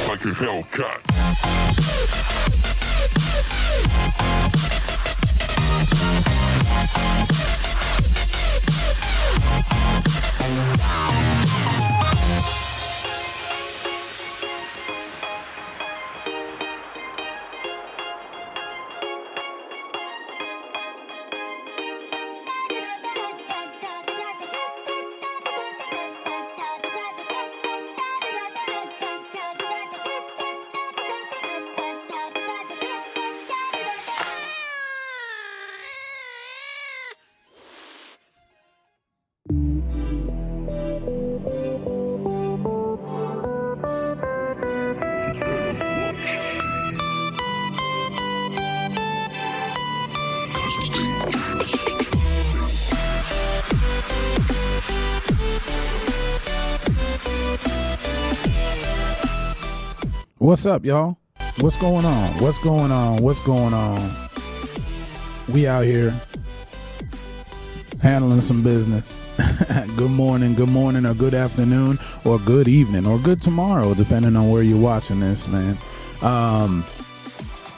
like a Hellcat. What's up, y'all? What's going on? What's going on? What's going on? We out here handling some business. Good morning, or good afternoon, or good evening, or good tomorrow, depending on where you're watching this, man.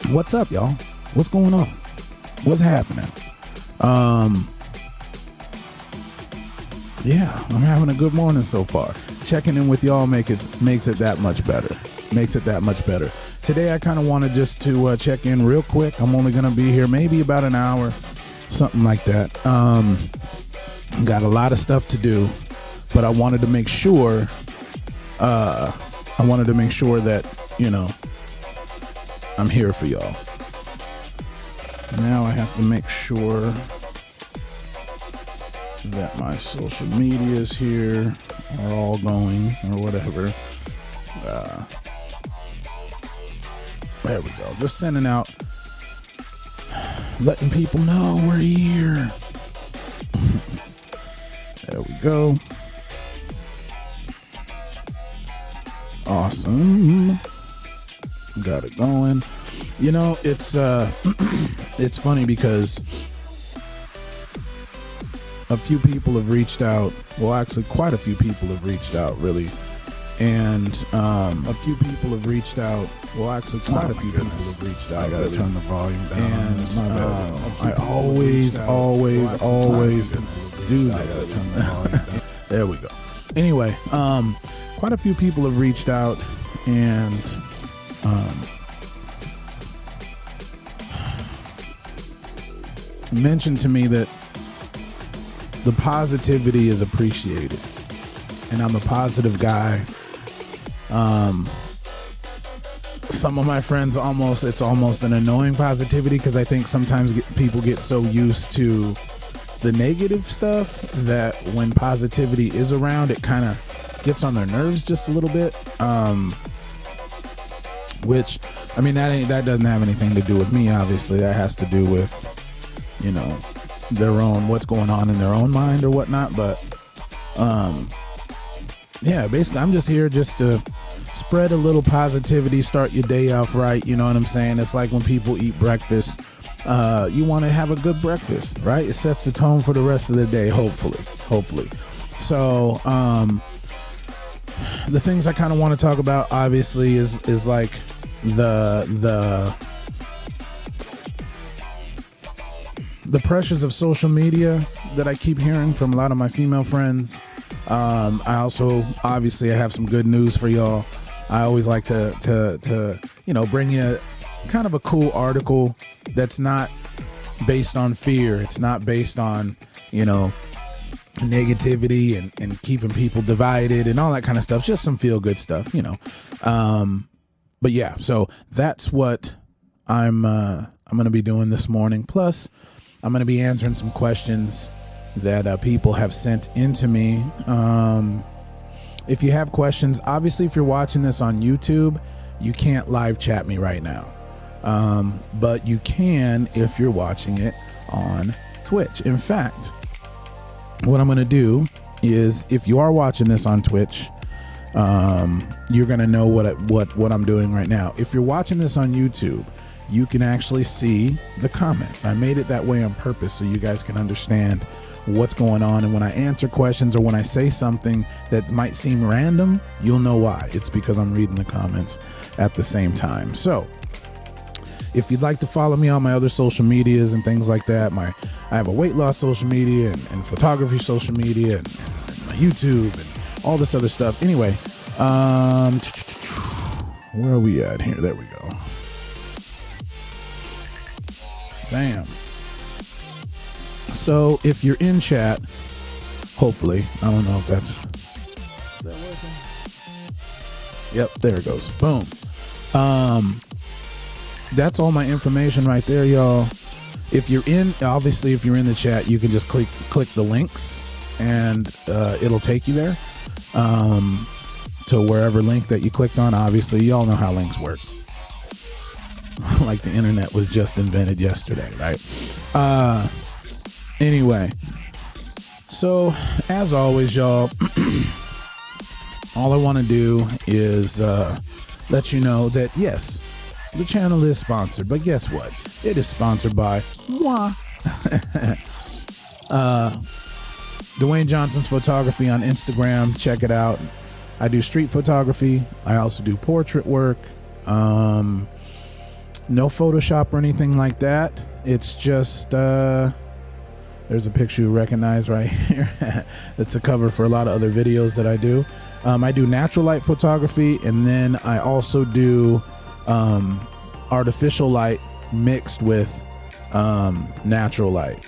What's up, y'all? What's going on? What's happening? Yeah, I'm having a good morning so far. Checking in with y'all makes it that much better. Today I kind of wanted just to check in real quick. I'm only going to be here maybe about an hour, something like that. Got a lot of stuff to do, but I wanted to make sure that, I'm here for y'all. Now I have to make sure that my social medias here are all going or whatever. There we go. Just sending out, letting people know we're here. There we go. Awesome. Got it going. It's it's funny because a few people have reached out. Well, actually, quite a few people have reached out, really. And a few people have reached out. Well, actually, quite a few people have reached out. I gotta turn the volume down. And I always do this. There we go. Anyway, quite a few people have reached out and mentioned to me that the positivity is appreciated, and I'm a positive guy. Some of my friends it's almost an annoying positivity, because I think sometimes people get so used to the negative stuff that when positivity is around, it kind of gets on their nerves just a little bit. Which, I mean, that doesn't have anything to do with me, obviously. That has to do with, their own, what's going on in their own mind or whatnot. But yeah, basically I'm just here just to spread a little positivity, start your day off right. You know what I'm saying? It's like when people eat breakfast, you want to have a good breakfast, right? It sets the tone for the rest of the day, hopefully. So the things I kind of want to talk about, obviously, is like the pressures of social media that I keep hearing from a lot of my female friends. I also, obviously, I have some good news for y'all. I always like to bring you kind of a cool article that's not based on fear. It's not based on, negativity and keeping people divided and all that kind of stuff. Just some feel good stuff, But yeah, so that's what I'm going to be doing this morning. Plus, I'm going to be answering some questions that people have sent into me. If you have questions, obviously, if you're watching this on YouTube, you can't live chat me right now. But you can if you're watching it on Twitch. In fact, what I'm going to do is, if you are watching this on Twitch, you're going to know what I'm doing right now. If you're watching this on YouTube, you can actually see the comments. I made it that way on purpose so you guys can understand what's going on. And when I answer questions or when I say something that might seem random, you'll know why. It's because I'm reading the comments at the same time. So if you'd like to follow me on my other social medias and things like that, I have a weight loss social media and photography social media and my YouTube and all this other stuff. Anyway, where are we at here? There we go. Bam. So if you're in chat, hopefully, I don't know if is that working? Yep, there it goes. Boom. That's all my information right there, y'all. If you're in the chat, you can just click the links and it'll take you there to wherever link that you clicked on. Obviously, y'all know how links work. Like the internet was just invented yesterday, right? Anyway, so as always, y'all, all I want to do is let you know that yes, the channel is sponsored, but guess what? It is sponsored by moi. Dwayne Johnson's Photography on Instagram. Check it out. I do street photography. I also do portrait work. No Photoshop or anything like that. It's just there's a picture you recognize right here. It's a cover for a lot of other videos that I do. I do natural light photography, and then I also do artificial light mixed with natural light.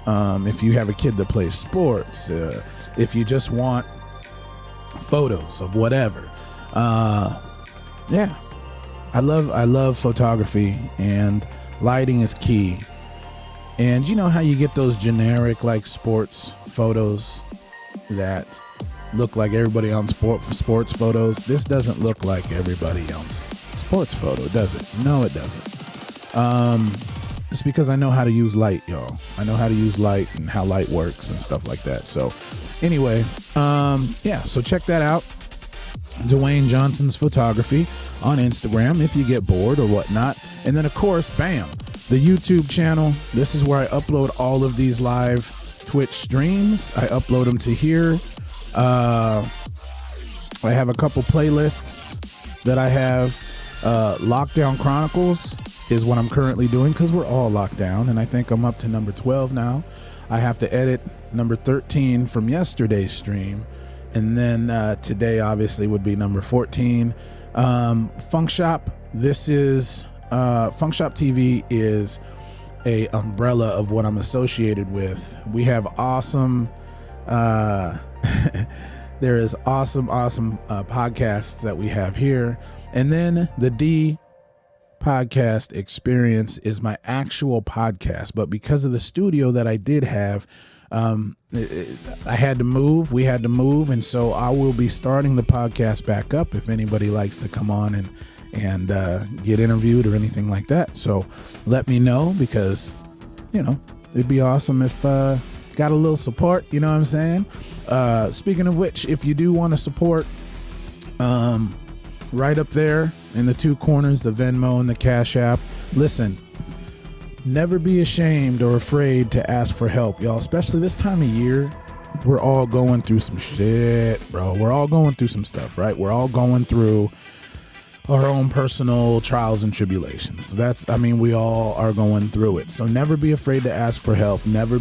If you have a kid that plays sports, if you just want photos of whatever, yeah, I love photography, and lighting is key. And you know how you get those generic like sports photos that look like everybody on sports photos? This doesn't look like everybody else sports photo, does it? No, it doesn't. It's because I know how to use light, y'all. I know how to use light and how light works and stuff like that. So anyway, yeah, so check that out. Dwayne Johnson's Photography on Instagram if you get bored or whatnot. And then of course, bam, the YouTube channel. This is where I upload all of these live Twitch streams. I upload them to here. I have a couple playlists that I have. Lockdown Chronicles is what I'm currently doing because we're all locked down, and I think I'm up to number 12 now. I have to edit number 13 from yesterday's stream, and then today obviously would be number 14. Funk Shop. This is Funk Shop TV is a umbrella of what I'm associated with. We have awesome there is awesome podcasts that we have here, and then the D podcast experience is my actual podcast. But because of the studio that I did have, I had to move. We had to move, and so I will be starting the podcast back up if anybody likes to come on and get interviewed or anything like that. So let me know, because you know it'd be awesome if got a little support. You know what I'm saying? Speaking of which, if you do want to support, right up there in the two corners, the Venmo and the Cash App. Listen, never be ashamed or afraid to ask for help, y'all, especially this time of year. We're all going through some shit, bro. We're all going through some stuff, right? We're all going through our own personal trials and tribulations. We all are going through it. So never be afraid to ask for help. Never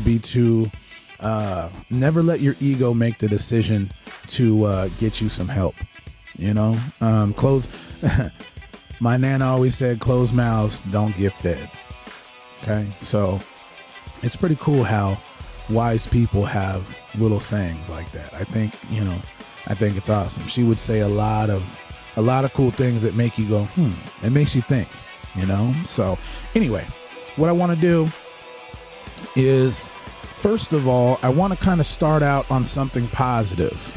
let your ego make the decision to get you some help. You know, my nana always said, closed mouths don't get fed. Okay, so it's pretty cool how wise people have little sayings like that. I think it's awesome. She would say a lot of cool things that make you go, it makes you think, you know? So anyway, what I want to do is, first of all, I want to kind of start out on something positive.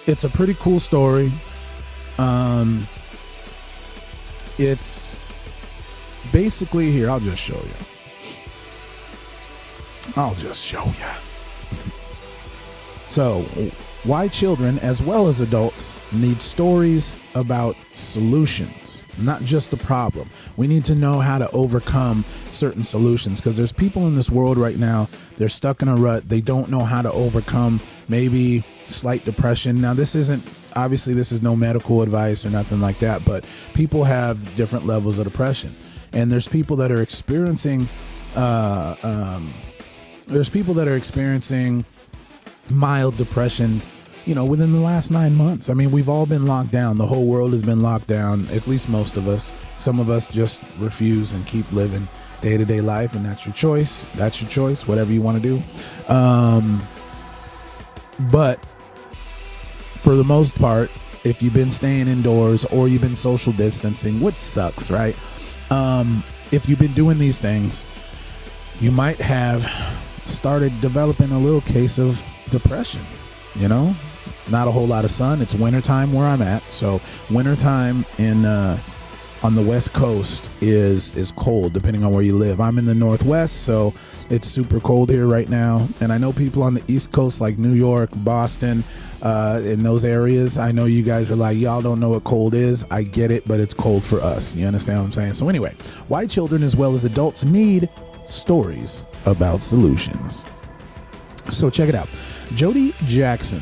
It's a pretty cool story. It's basically, here, I'll just show you. So Why children, as well as adults, need stories about solutions, not just the problem. We need to know how to overcome certain solutions, because there's people in this world right now, they're stuck in a rut. They don't know how to overcome maybe slight depression. Now, this is no medical advice or nothing like that, but people have different levels of depression. And there's people that are experiencing mild depression, within the last 9 months. I mean, we've all been locked down. The whole world has been locked down, at least most of us. Some of us just refuse and keep living day-to-day life, and that's your choice. That's your choice, whatever you want to do. But for the most part, if you've been staying indoors or you've been social distancing, which sucks, right? If you've been doing these things, you might have started developing a little case of depression. Not a whole lot of sun. It's wintertime where I'm at. So wintertime on the West Coast is cold, depending on where you live. I'm in the Northwest, so it's super cold here right now. And I know people on the East Coast, like New York, Boston, in those areas, I know you guys are like, y'all don't know what cold is. I get it, but it's cold for us. You understand what I'm saying? So anyway, why children as well as adults need stories about solutions. So check it out. Jody Jackson,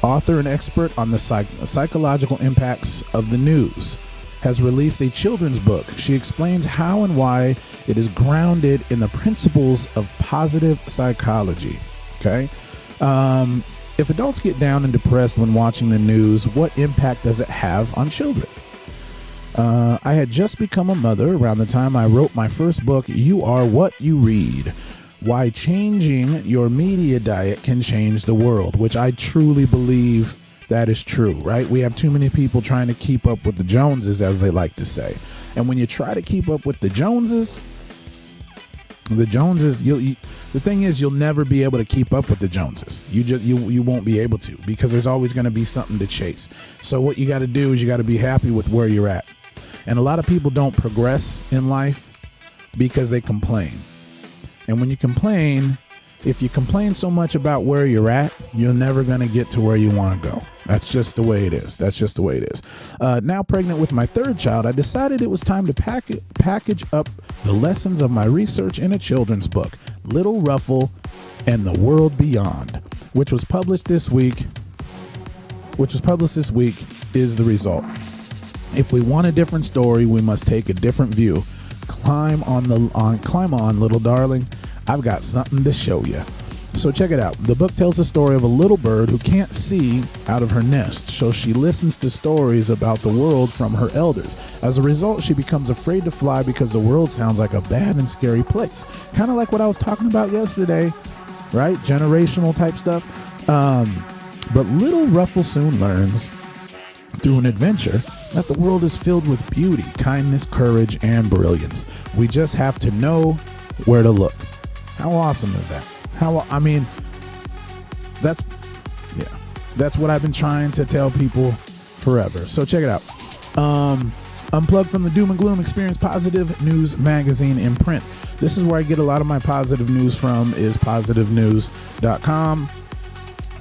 author and expert on the psychological impacts of the news, has released a children's book. She explains how and why it is grounded in the principles of positive psychology. Okay. If adults get down and depressed when watching the news, what impact does it have on children? I had just become a mother around the time I wrote my first book, You Are What You Read. Why changing your media diet can change the world, which I truly believe that is true, right? We have too many people trying to keep up with the Joneses, as they like to say. And when you try to keep up with the Joneses, the thing is, you'll never be able to keep up with the Joneses. You won't be able to, because there's always going to be something to chase. So what you got to do is you got to be happy with where you're at. And a lot of people don't progress in life because they complain. And when you complain, if you complain so much about where you're at, you're never going to get to where you want to go. That's just the way it is. Now pregnant with my third child, I decided it was time to package up the lessons of my research in a children's book, Little Ruffle and the World Beyond, which was published this week, is the result. If we want a different story, we must take a different view. Climb on, little darling. I've got something to show you. So check it out. The book tells the story of a little bird who can't see out of her nest, so she listens to stories about the world from her elders. As a result, she becomes afraid to fly because the world sounds like a bad and scary place. Kind of like what I was talking about yesterday, right? Generational type stuff. But little Ruffle soon learns through an adventure that the world is filled with beauty, kindness, courage, and brilliance. We just have to know where to look. How awesome is that? That's what I've been trying to tell people forever. So check it out. Unplugged from the doom and gloom, experience positive news magazine in print. This is where I get a lot of my positive news from, is positivenews.com.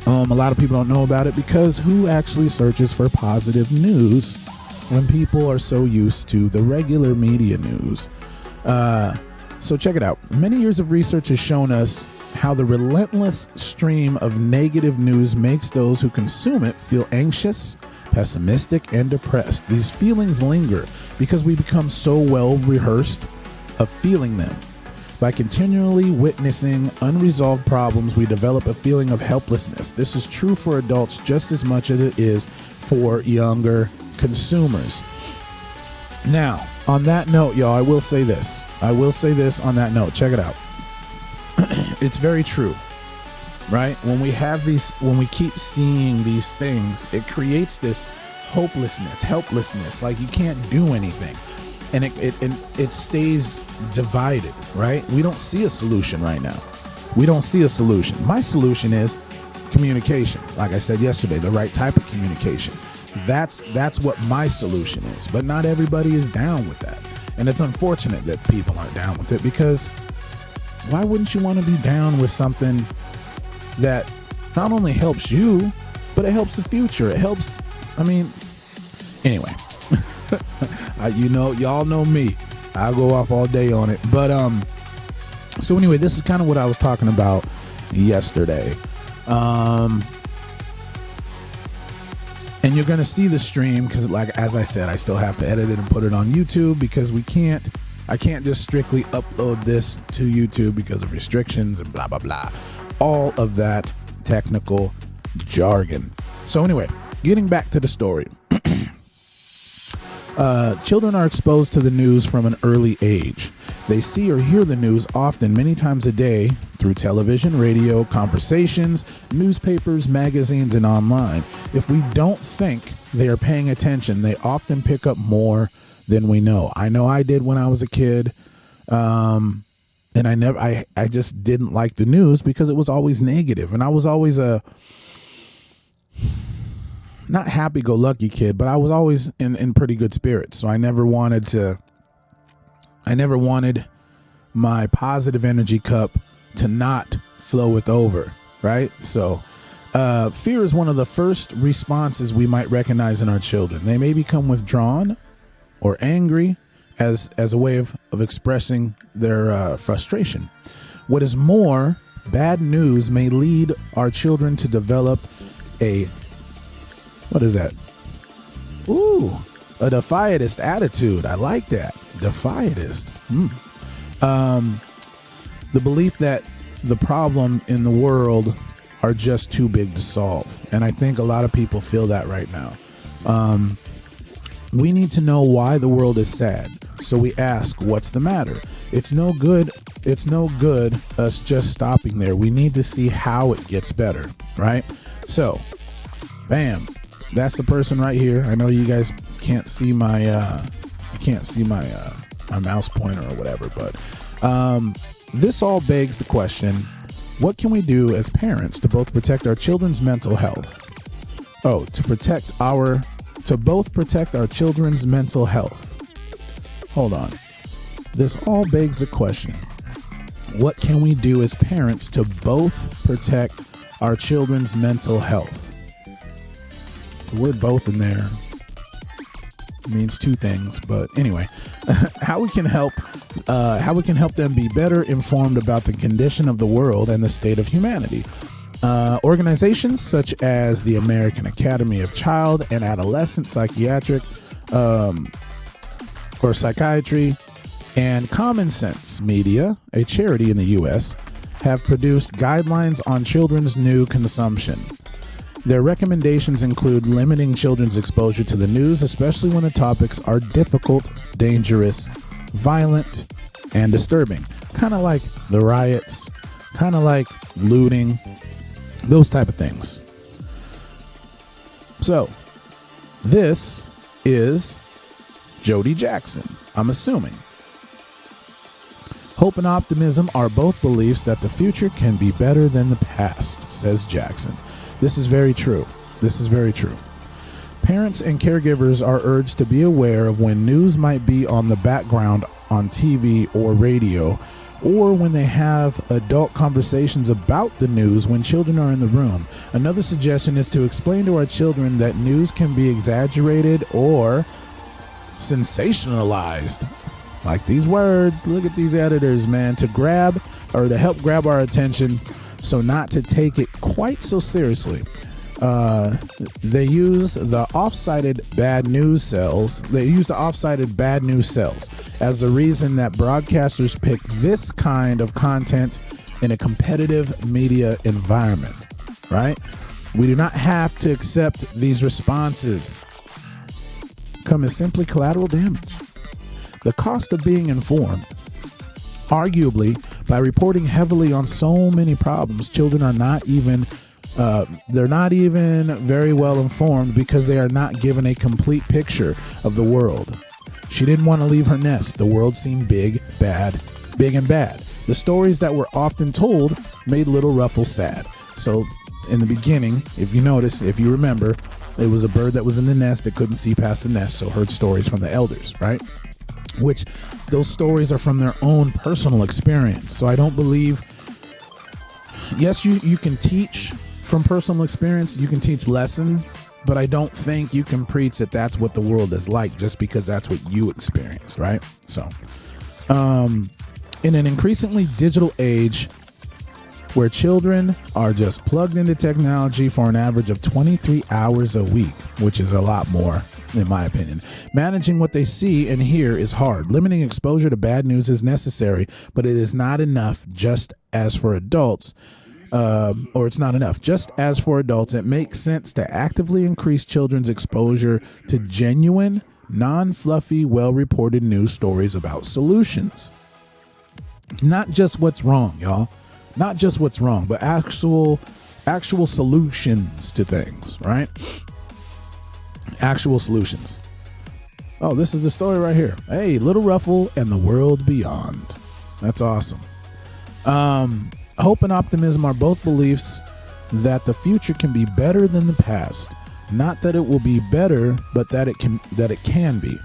A lot of people don't know about it because who actually searches for positive news when people are so used to the regular media news? So check it out. Many years of research has shown us how the relentless stream of negative news makes those who consume it feel anxious, pessimistic, and depressed. These feelings linger because we become so well rehearsed of feeling them. By continually witnessing unresolved problems, we develop a feeling of helplessness. This is true for adults just as much as it is for younger consumers. Now, on that note, y'all, I will say this on that note. Check it out. It's very true, right? When we keep seeing these things, it creates this hopelessness, helplessness, like you can't do anything. And it stays divided, right? We don't see a solution right now. My solution is communication. Like I said yesterday, the right type of communication. That's what my solution is. But not everybody is down with that. And it's unfortunate that people aren't down with it, because why wouldn't you want to be down with something that not only helps you, but it helps the future. It helps. I mean, anyway, y'all know me. I'll go off all day on it. But so anyway, this is kind of what I was talking about yesterday. And you're going to see the stream because, like, as I said, I still have to edit it and put it on YouTube because I can't just strictly upload this to YouTube because of restrictions and blah, blah, blah. All of that technical jargon. So anyway, getting back to the story. Children are exposed to the news from an early age. They see or hear the news often, many times a day, through television, radio, conversations, newspapers, magazines, and online. If we don't think they are paying attention, they often pick up more than we know. I know I did when I was a kid, and I just didn't like the news because it was always negative, and I was always a not happy-go-lucky kid, but I was always in pretty good spirits. So I never wanted my positive energy cup to not flow with over, right? So fear is one of the first responses we might recognize in our children. They may become withdrawn or angry as a way of expressing their frustration. What is more, bad news may lead our children to develop what is that? Ooh, a defiantist attitude. I like that. Defiantist. The belief that the problem in the world are just too big to solve. And I think a lot of people feel that right now. We need to know why the world is sad. So we ask, what's the matter? It's no good us just stopping there. We need to see how it gets better, right? So, bam. That's the person right here. I know you guys can't see my my mouse pointer or whatever, but this all begs the question: what can we do as parents to both protect our children's mental health? To both protect our children's mental health. Hold on. This all begs the question: what can we do as parents to both protect our children's mental health? The word both in there means two things, but anyway, how we can help them be better informed about the condition of the world and the state of humanity. Organizations such as the American Academy of Child and Adolescent Psychiatric or Psychiatry and Common Sense Media, a charity in the U.S., have produced guidelines on children's new consumption. Their recommendations include limiting children's exposure to the news, especially when the topics are difficult, dangerous, violent, and disturbing. Kind of like the riots, kind of like looting, those type of things. So, this is Jody Jackson, I'm assuming. Hope and optimism are both beliefs that the future can be better than the past, says Jackson. This is very true. This is very true. Parents and caregivers are urged to be aware of when news might be on the background on TV or radio, or when they have adult conversations about the news when children are in the room. Another suggestion is to explain to our children that news can be exaggerated or sensationalized. Like these words, look at these editors, man, to help grab our attention, so not to take it quite so seriously. They use the off-cited bad news cells. As the reason that broadcasters pick this kind of content in a competitive media environment, right? We do not have to accept these responses. Come as simply collateral damage. The cost of being informed, arguably, by reporting heavily on so many problems, children are not even very well informed because they are not given a complete picture of the world. She didn't want to leave her nest. The world seemed big and bad. The stories that were often told made Little Ruffles sad. So in the beginning, if you remember, it was a bird that was in the nest that couldn't see past the nest, so heard stories from the elders, right? Which those stories are from their own personal experience. So I don't believe, yes, you can teach from personal experience, you can teach lessons, but I don't think you can preach that that's what the world is like just because that's what you experience, right? So, in an increasingly digital age where children are just plugged into technology for an average of 23 hours a week, which is a lot more, in my opinion, managing what they see and hear is hard. Limiting exposure to bad news is necessary, but it is not enough just as for adults. It's not enough. Just as for adults, it makes sense to actively increase children's exposure to genuine, non-fluffy, well-reported news stories about solutions. Not just what's wrong, y'all. Not just what's wrong, but actual solutions to things, right? Actual solutions. Oh, this is the story right here. Hey, Little Ruffle and the World Beyond. That's awesome. Hope and optimism are both beliefs that the future can be better than the past. Not that it will be better, but that it can be.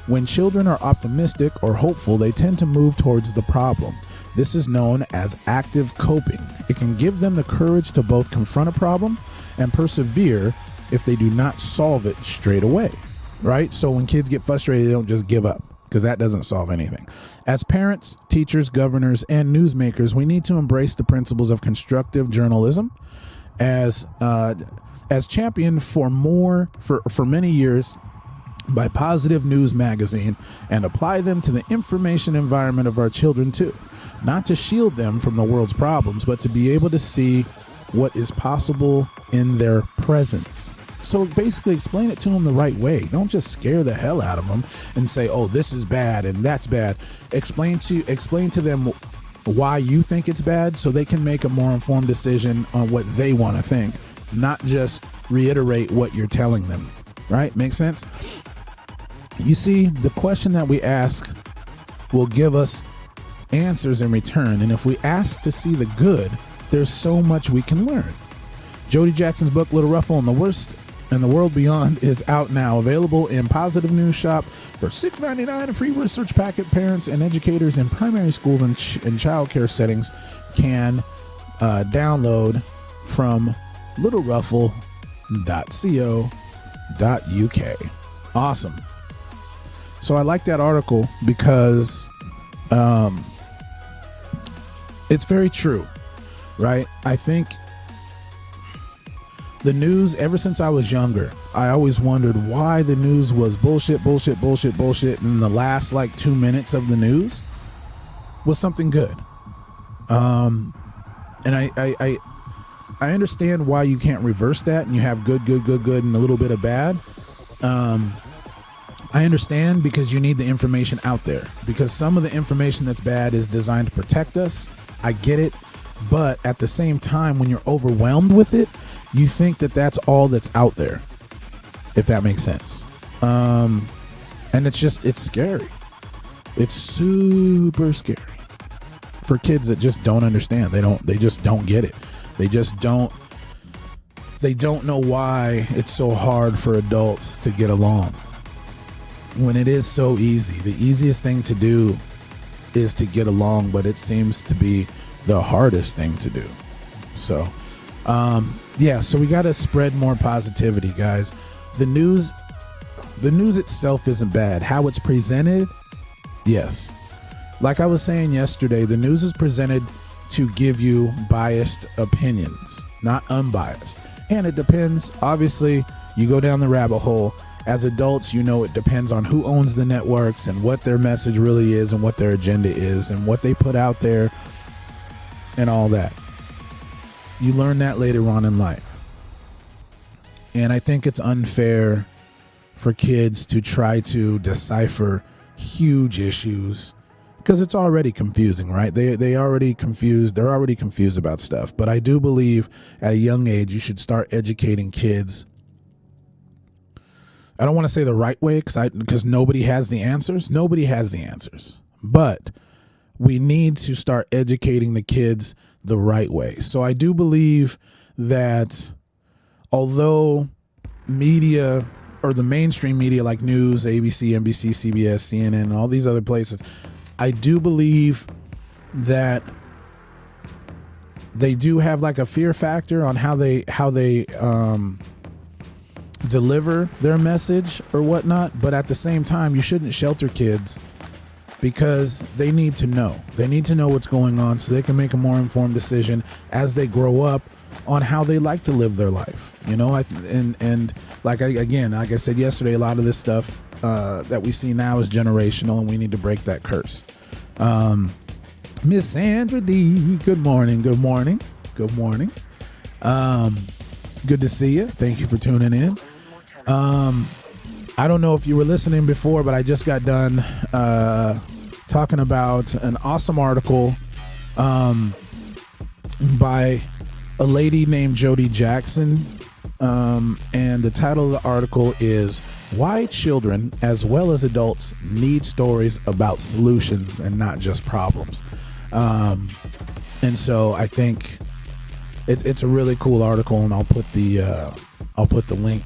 When children are optimistic or hopeful, they tend to move towards the problem. This is known as active coping. It can give them the courage to both confront a problem and persevere if they do not solve it straight away, right? So when kids get frustrated, they don't just give up, because that doesn't solve anything. As parents, teachers, governors, and newsmakers, we need to embrace the principles of constructive journalism as championed for many years by Positive News magazine, and apply them to the information environment of our children too. Not to shield them from the world's problems, but to be able to see what is possible in their presence. So basically explain it to them the right way. Don't just scare the hell out of them and say, oh, this is bad and that's bad. Explain to them why you think it's bad so they can make a more informed decision on what they want to think, not just reiterate what you're telling them, right? Make sense? You see, the question that we ask will give us answers in return. And if we ask to see the good, there's so much we can learn. Jody Jackson's book, Little Ruffle and the World Beyond, is out now. Available in Positive News Shop for $6.99. A free research packet. Parents and educators in primary schools and child care settings can download from littleruffle.co.uk. Awesome. So I like that article because it's very true, right? I think the news, ever since I was younger, I always wondered why the news was bullshit. And the last 2 minutes of the news was something good. And I understand why you can't reverse that and you have good, and a little bit of bad. I understand, because you need the information out there, because some of the information that's bad is designed to protect us. I get it. But at the same time, when you're overwhelmed with it, you think that that's all that's out there, if that makes sense. And it's scary. It's super scary for kids that just don't understand. They just don't get it. They don't know why it's so hard for adults to get along when it is so easy. The easiest thing to do is to get along, but it seems to be the hardest thing to do. So, so we got to spread more positivity, guys. The news itself isn't bad. How it's presented, yes. Like I was saying yesterday, the news is presented to give you biased opinions, not unbiased. And it depends. Obviously, you go down the rabbit hole. As adults, it depends on who owns the networks and what their message really is and what their agenda is and what they put out there and all that. You learn that later on in life. And I think it's unfair for kids to try to decipher huge issues because it's already confusing, right? They're already confused about stuff. But I do believe at a young age, you should start educating kids. I don't want to say the right way because nobody has the answers. Nobody has the answers. But we need to start educating the kids the right way. So I do believe that although media, or the mainstream media like news, ABC, NBC, CBS, CNN, and all these other places, I do believe that they do have like a fear factor on how they deliver their message or whatnot. But at the same time, you shouldn't shelter kids, because they need to know. They need to know what's going on so they can make a more informed decision as they grow up on how they like to live their life. And like I said yesterday, a lot of this stuff that we see now is generational, and we need to break that curse. Miss Sandra D, good morning. Good to see you. Thank you for tuning in. I don't know if you were listening before, but I just got done talking about an awesome article by a lady named Jody Jackson. And the title of the article is "Why Children as Well as Adults Need Stories About Solutions and Not Just Problems." And so I think it's a really cool article, and I'll put the link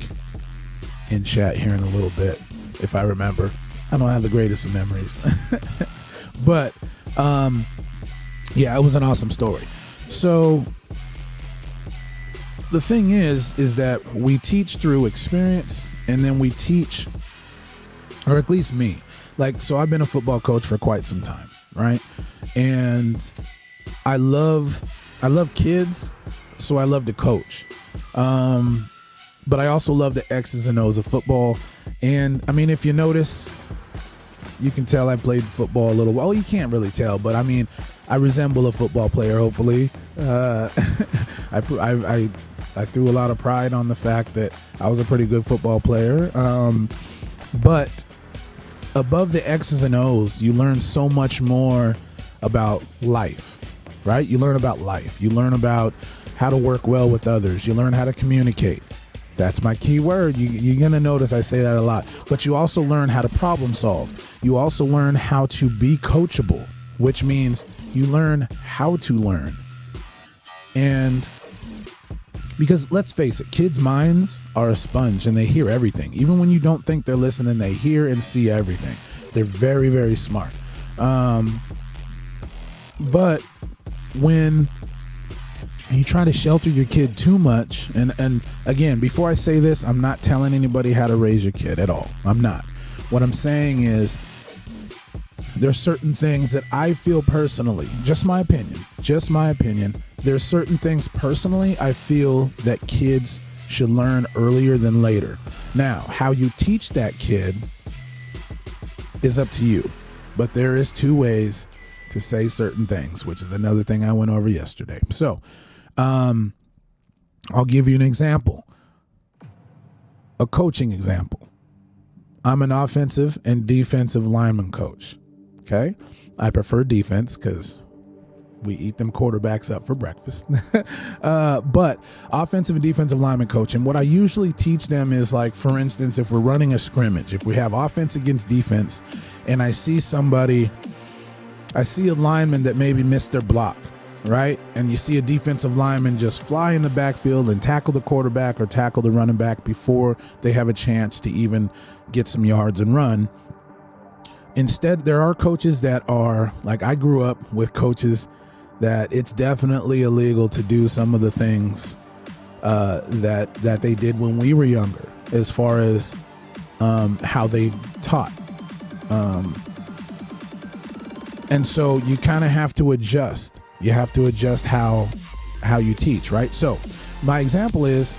in chat here in a little bit if I remember. I don't have the greatest of memories. But yeah, it was an awesome story. So the thing is that we teach through experience, and then we teach, or at least me, so I've been a football coach for quite some time, right? And I love kids, so I love to coach. But I also love the X's and O's of football. And I mean, if you notice, you can tell I played football a little while. Well, you can't really tell, but I mean, I resemble a football player, hopefully. I threw a lot of pride on the fact that I was a pretty good football player. But above the X's and O's, you learn so much more about life, right? You learn about life. You learn about how to work well with others. You learn how to communicate. That's my key word. You're going to notice I say that a lot. But you also learn how to problem solve. You also learn how to be coachable, which means you learn how to learn. And because let's face it, kids' minds are a sponge, and they hear everything. Even when you don't think they're listening, they hear and see everything. They're very, very smart. But when you try to shelter your kid too much, and again, before I say this, I'm not telling anybody how to raise your kid at all. I'm not. What I'm saying is there's certain things that I feel personally, just my opinion, there's certain things personally I feel that kids should learn earlier than later. Now, how you teach that kid is up to you, but there is two ways to say certain things, which is another thing I went over yesterday. So, I'll give you an example, a coaching example. I'm an offensive and defensive lineman coach. Okay. I prefer defense because we eat them quarterbacks up for breakfast. But offensive and defensive lineman coach. And what I usually teach them is, like, for instance, if we're running a scrimmage, if we have offense against defense, and I see a lineman that maybe missed their block, right? And you see a defensive lineman just fly in the backfield and tackle the quarterback or tackle the running back before they have a chance to even get some yards and run. Instead, there are coaches that are, like, I grew up with coaches that it's definitely illegal to do some of the things that they did when we were younger, as far as how they taught. And so you kind of have to adjust. You have to adjust how you teach, right? So my example is,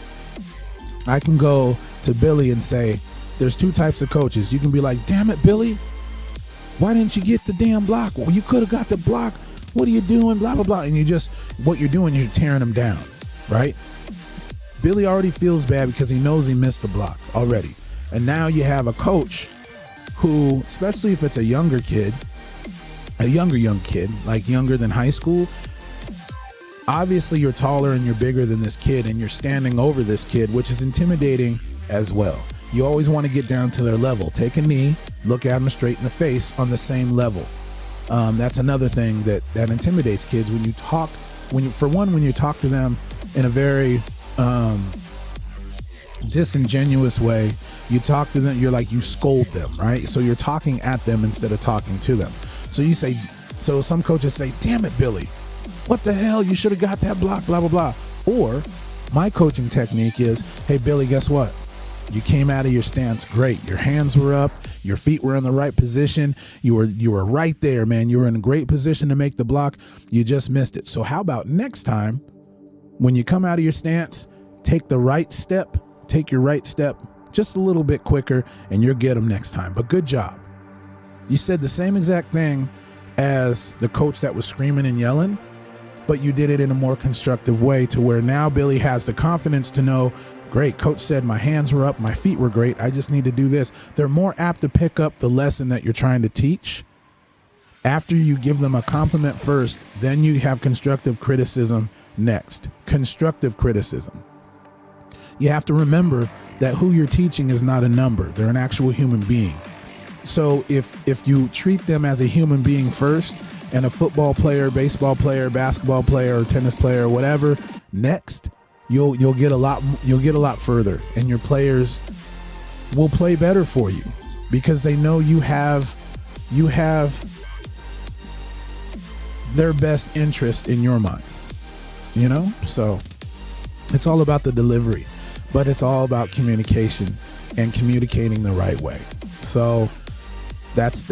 I can go to Billy and say, there's two types of coaches. You can be like, damn it, Billy, why didn't you get the damn block? Well, you could have got the block. What are you doing? Blah, blah, blah. And what you're doing, you're tearing them down, right? Billy already feels bad because he knows he missed the block already. And now you have a coach who, especially if it's a younger kid, young kid, like younger than high school, obviously you're taller and you're bigger than this kid, and you're standing over this kid, which is intimidating as well. You always want to get down to their level. Take a knee, look at them straight in the face on the same level. That's another thing that intimidates kids when you talk, when you talk to them in a very disingenuous way. You talk to them, you scold them, right? So you're talking at them instead of talking to them. So some coaches say, damn it, Billy, what the hell? You should have got that block, blah, blah, blah. Or my coaching technique is, hey, Billy, guess what? You came out of your stance great. Your hands were up. Your feet were in the right position. You were right there, man. You were in a great position to make the block. You just missed it. So how about next time when you come out of your stance, take your right step just a little bit quicker, and you'll get them next time. But good job. You said the same exact thing as the coach that was screaming and yelling, but you did it in a more constructive way to where now Billy has the confidence to know, great, coach said my hands were up, my feet were great, I just need to do this. They're more apt to pick up the lesson that you're trying to teach after you give them a compliment first. Then you have constructive criticism next. Constructive criticism. You have to remember that who you're teaching is not a number. They're an actual human being. So if you treat them as a human being first, and a football player, baseball player, basketball player, or tennis player, or whatever, next, you'll get a lot further, and your players will play better for you because they know you have their best interest in your mind. You know? So it's all about the delivery, but it's all about communication and communicating the right way. So that's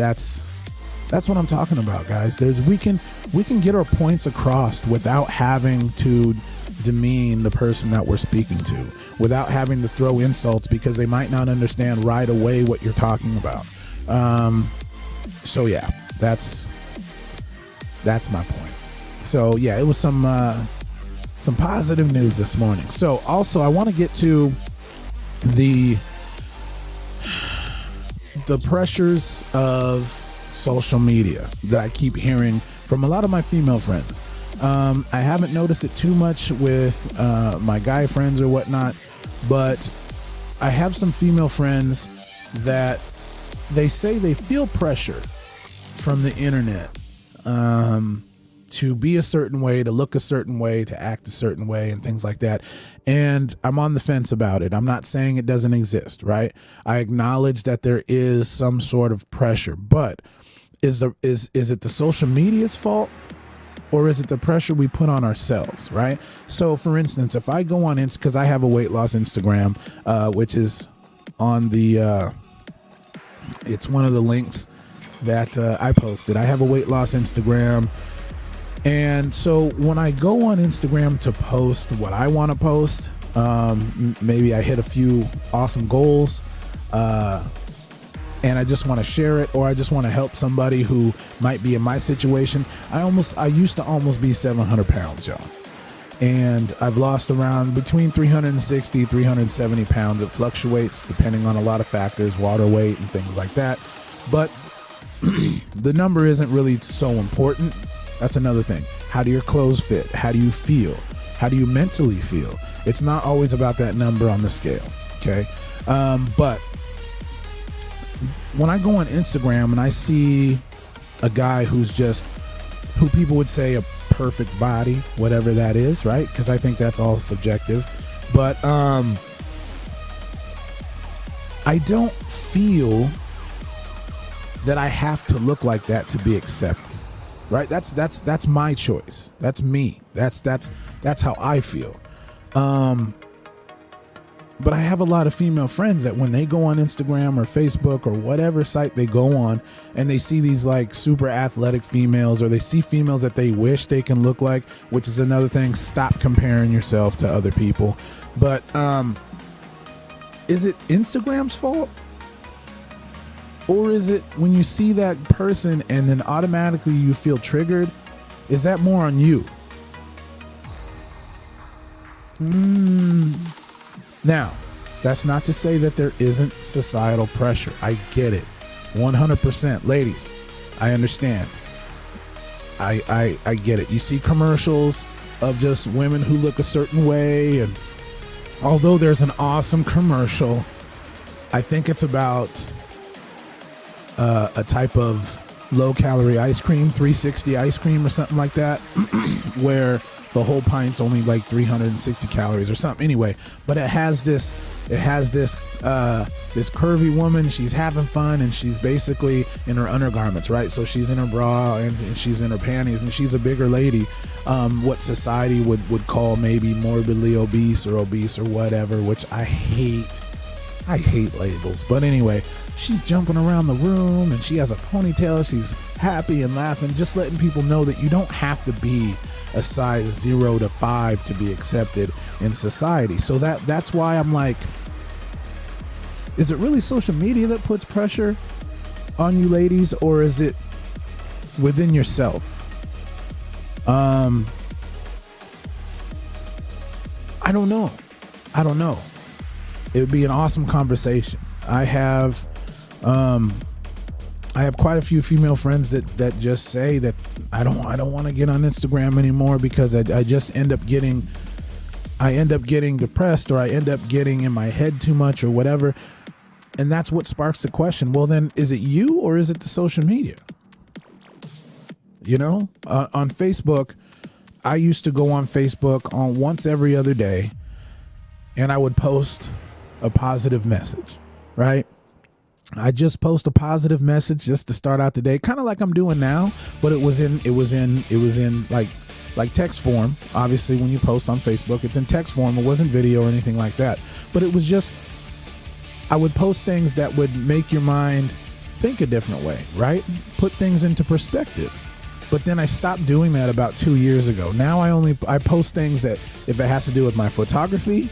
what I'm talking about, guys. We can get our points across without having to demean the person that we're speaking to, without having to throw insults because they might not understand right away what you're talking about. So yeah, that's my point. So yeah, it was some positive news this morning. So also I want to get to the pressures of social media that I keep hearing from a lot of my female friends. I haven't noticed it too much with my guy friends or whatnot, but I have some female friends that they say they feel pressure from the internet to be a certain way, to look a certain way, to act a certain way, and things like that. And I'm on the fence about it. I'm not saying it doesn't exist, right? I acknowledge that there is some sort of pressure, but is it the social media's fault, or is it the pressure we put on ourselves, right? So for instance, if I go on because I have a weight loss Instagram, which is on the it's one of the links that I posted. I have a weight loss Instagram. And so when I go on Instagram to post what I want to post, maybe I hit a few awesome goals, and I just want to share it, or I just want to help somebody who might be in my situation. I used to almost be 700 pounds, y'all. And I've lost around between 360, 370 pounds. It fluctuates depending on a lot of factors, water weight and things like that. But the number isn't really so important. That's another thing. How do your clothes fit? How do you feel? How do you mentally feel? It's not always about that number on the scale, okay? But when I go on Instagram and I see a guy who people would say a perfect body, whatever that is, right? Because I think that's all subjective. But I don't feel that I have to look like that to be accepted. Right? That's my choice. That's me. That's how I feel. But I have a lot of female friends that when they go on Instagram or Facebook or whatever site they go on, and they see these like super athletic females, or they see females that they wish they can look like, which is another thing. Stop comparing yourself to other people. But is it Instagram's fault? Or is it when you see that person and then automatically you feel triggered? Is that more on you? Now, that's not to say that there isn't societal pressure. I get it. 100%. Ladies, I understand. I get it. You see commercials of just women who look a certain way. And although there's an awesome commercial, I think it's about a type of low-calorie ice cream, 360 ice cream or something like that, where the whole pint's only like 360 calories or something. Anyway, but it has this this curvy woman. She's having fun, and she's basically in her undergarments, right? So she's in her bra and she's in her panties, and she's a bigger lady, what society would call maybe morbidly obese or whatever, which I hate labels. But anyway, she's jumping around the room and she has a ponytail. She's happy and laughing, just letting people know that you don't have to be a size 0 to 5 to be accepted in society. So that's why I'm like, is it really social media that puts pressure on you ladies, or is it within yourself? I don't know. It would be an awesome conversation. I have quite a few female friends that just say that I don't want to get on Instagram anymore because I just end up getting depressed, or I end up getting in my head too much or whatever. And that's what sparks the question. Well, then is it you or is it the social media? You know, on Facebook, I used to go on Facebook on once every other day, and I would post a positive message, right? I just post a positive message just to start out the day, kind of like I'm doing now, but it was in like text form. Obviously, when you post on Facebook, it's in text form. It wasn't video or anything like that, but it was just, I would post things that would make your mind think a different way, right? Put things into perspective. But then I stopped doing that about 2 years ago. Now I post things that if it has to do with my photography,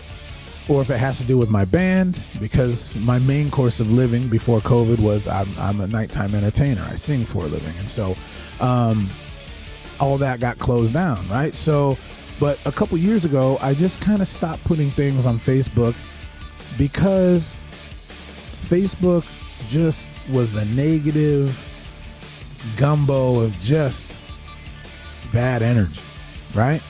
or if it has to do with my band, because my main course of living before COVID was I'm a nighttime entertainer. I sing for a living. And so all that got closed down, right? So, but a couple years ago, I just kind of stopped putting things on Facebook because Facebook just was a negative gumbo of just bad energy, right?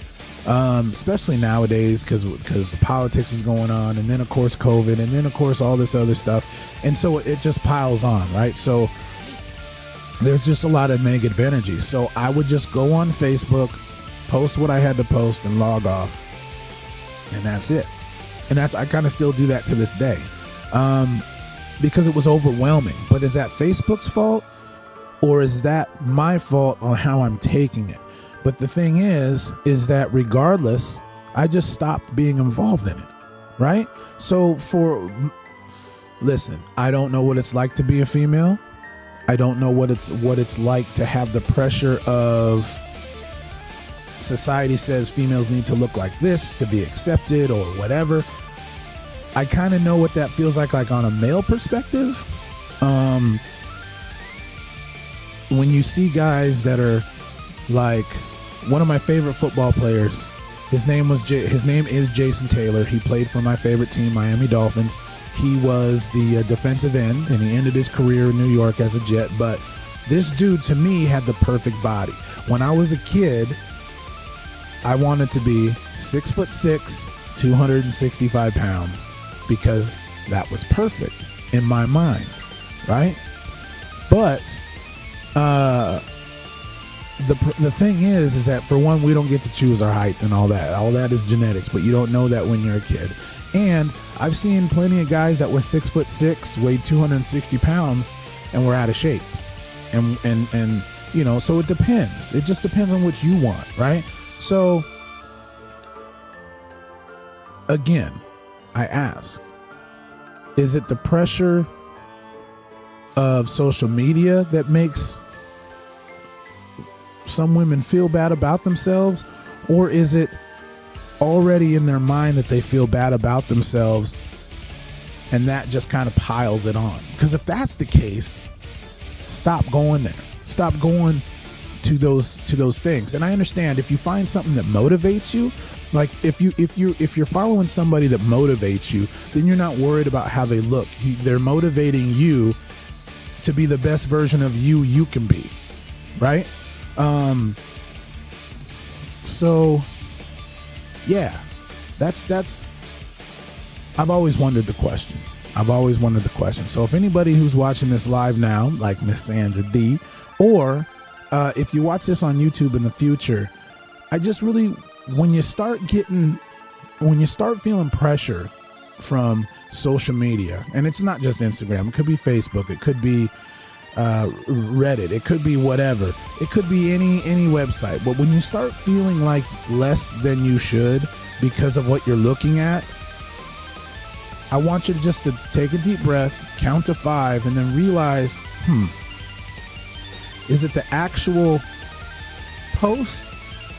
Especially nowadays because the politics is going on, and then of course COVID, and then of course all this other stuff, and so it just piles on, right? So there's just a lot of negative energy. So I would just go on Facebook, post what I had to post, and log off, and that's it. And I kind of still do that to this day, because it was overwhelming. But is that Facebook's fault, or is that my fault on how I'm taking it? But the thing is that regardless, I just stopped being involved in it, right? So listen, I don't know what it's like to be a female. I don't know what it's like to have the pressure of society says females need to look like this to be accepted or whatever. I kind of know what that feels like on a male perspective. When you see guys that are like, one of my favorite football players, his name is Jason Taylor. He played for my favorite team, Miami Dolphins. He was the defensive end, and he ended his career in New York as a Jet. But this dude, to me, had the perfect body. When I was a kid, I wanted to be 6'6", 265 pounds, because that was perfect in my mind, right? But the thing is that, for one, we don't get to choose our height and all that. All that is genetics, but you don't know that when you're a kid. And I've seen plenty of guys that were 6'6", weighed 260 pounds, and were out of shape. And you know, so it depends. It just depends on what you want, right? So again, I ask, is it the pressure of social media that makes some women feel bad about themselves, or is it already in their mind that they feel bad about themselves and that just kind of piles it on? Because if that's the case, stop going there. Stop going to those things. And I understand if you find something that motivates you, like if you're following somebody that motivates you, then you're not worried about how they look. They're motivating you to be the best version of you can be, right? So yeah, that's I've always wondered the question. So if anybody who's watching this live now, like Miss Sandra D, or if you watch this on YouTube in the future, I just really when you start feeling pressure from social media, and it's not just Instagram, it could be Facebook, it could be Reddit, it could be whatever, it could be any website, but when you start feeling like less than you should because of what you're looking at, I want you to just to take a deep breath, count to 5, and then realize, is it the actual post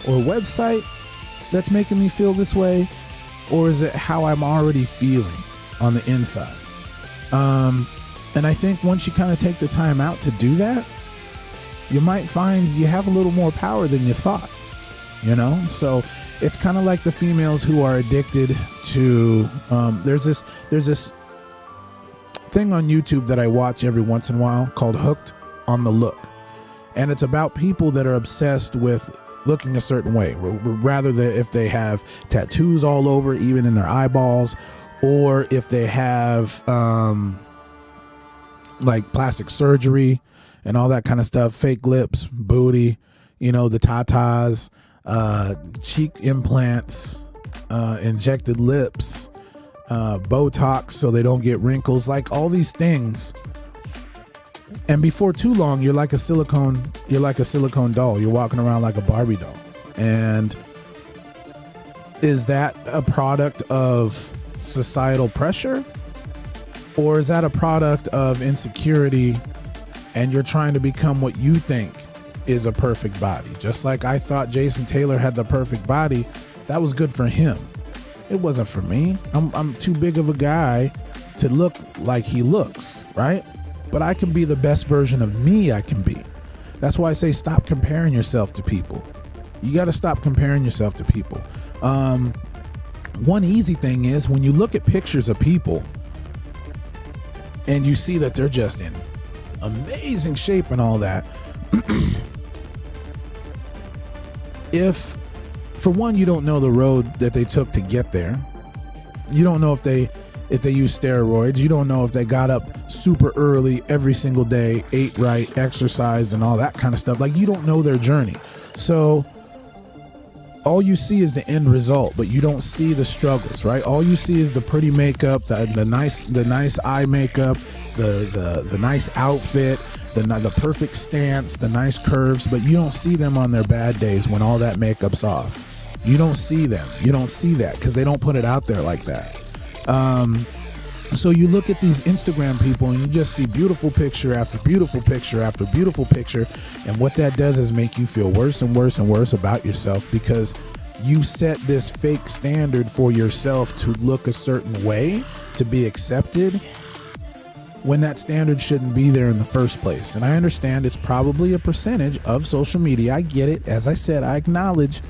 or website that's making me feel this way, or is it how I'm already feeling on the inside? And I think once you kind of take the time out to do that, you might find you have a little more power than you thought, So it's kind of like the females who are addicted to, there's this thing on YouTube that I watch every once in a while called Hooked on the Look. And it's about people that are obsessed with looking a certain way, rather than if they have tattoos all over, even in their eyeballs, or if they have like plastic surgery and all that kind of stuff, fake lips, booty, the tatas, cheek implants, injected lips, Botox so they don't get wrinkles, like all these things. And before too long, you're like a silicone doll. You're walking around like a Barbie doll. And is that a product of societal pressure? Or is that a product of insecurity and you're trying to become what you think is a perfect body? Just like I thought Jason Taylor had the perfect body, that was good for him. It wasn't for me. I'm too big of a guy to look like he looks, right? But I can be the best version of me I can be. That's why I say stop comparing yourself to people. You got to stop comparing yourself to people. One easy thing is when you look at pictures of people and you see that they're just in amazing shape and all that. If, for one, you don't know the road that they took to get there, you don't know if they use steroids, you don't know if they got up super early every single day, ate right, exercised, and all that kind of stuff. Like, you don't know their journey. So all you see is the end result, but you don't see the struggles, right? All you see is the pretty makeup, the nice eye makeup, the nice outfit, the perfect stance, the nice curves, but you don't see them on their bad days when all that makeup's off. You don't see them. You don't see that because they don't put it out there like that. So you look at these Instagram people and you just see beautiful picture after beautiful picture after beautiful picture. And what that does is make you feel worse and worse and worse about yourself because you set this fake standard for yourself to look a certain way to be accepted when that standard shouldn't be there in the first place. And I understand it's probably a percentage of social media. I get it. As I said, I acknowledge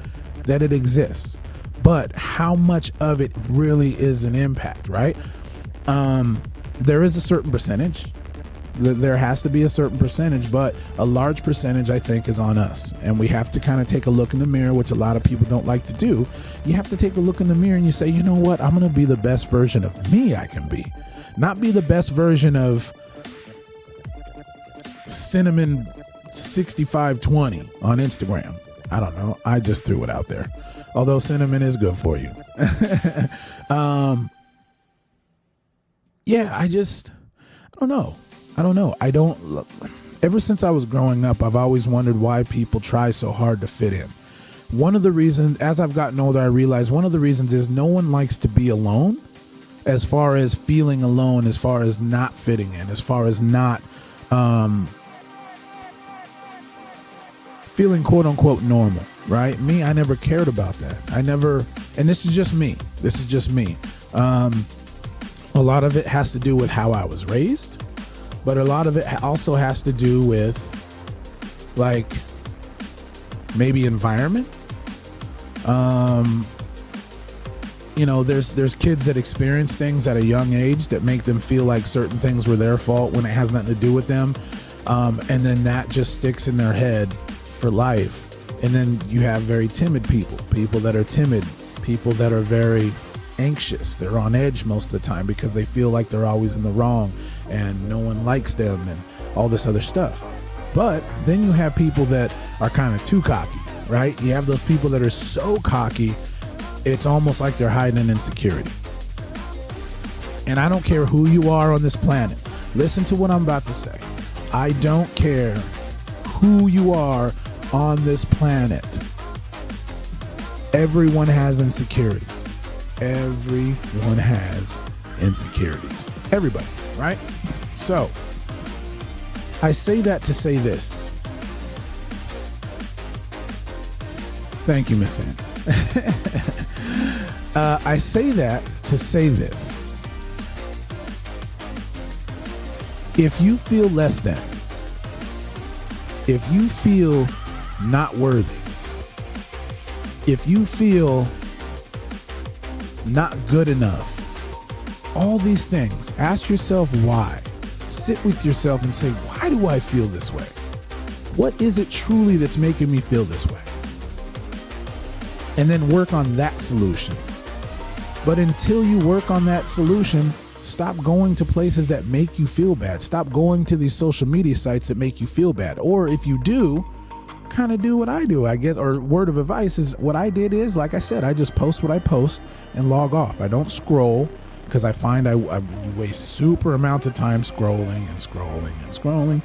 that it exists. But how much of it really is an impact, right? There is a certain percentage. There has to be a certain percentage, but a large percentage, I think, is on us. And we have to kind of take a look in the mirror, which a lot of people don't like to do. You have to take a look in the mirror and you say, you know what? I'm going to be the best version of me I can be. Not be the best version of Cinnamon 6520 on Instagram. I don't know. I just threw it out there. Although cinnamon is good for you. Yeah, I don't know. Ever since I was growing up, I've always wondered why people try so hard to fit in. One of the reasons, as I've gotten older, I realized one of the reasons is no one likes to be alone, as far as feeling alone, as far as not fitting in, as far as not feeling quote unquote normal, right? Me, I never cared about that. And this is just me. A lot of it has to do with how I was raised, but a lot of it also has to do with like maybe environment. There's kids that experience things at a young age that make them feel like certain things were their fault when it has nothing to do with them. And then that just sticks in their head for life. And then you have very timid people that are timid, people that are very anxious. They're on edge most of the time because they feel like they're always in the wrong and no one likes them and all this other stuff. But then you have people that are kind of too cocky right? You have those people that are so cocky, it's almost like they're hiding an insecurity. And I don't care who you are on this planet. Listen to what I'm about to say. I don't care who you are on this planet. Everyone has insecurities. Everyone has insecurities. Everybody, right? So, I say that to say this. Thank you, Miss Ann. I say that to say this. If you feel less than, if you feel not worthy, if you feel not good enough, all these things, ask yourself why. Sit with yourself and say, why do I feel this way? What is it truly that's making me feel this way? And then work on that solution. But until you work on that solution, stop going to places that make you feel bad. Stop going to these social media sites that make you feel bad. Or if you do, kind of do what I do, I guess, or word of advice is what I did is, like I said, I just post what I post and log off. I don't scroll because I find I waste super amounts of time scrolling and scrolling and scrolling.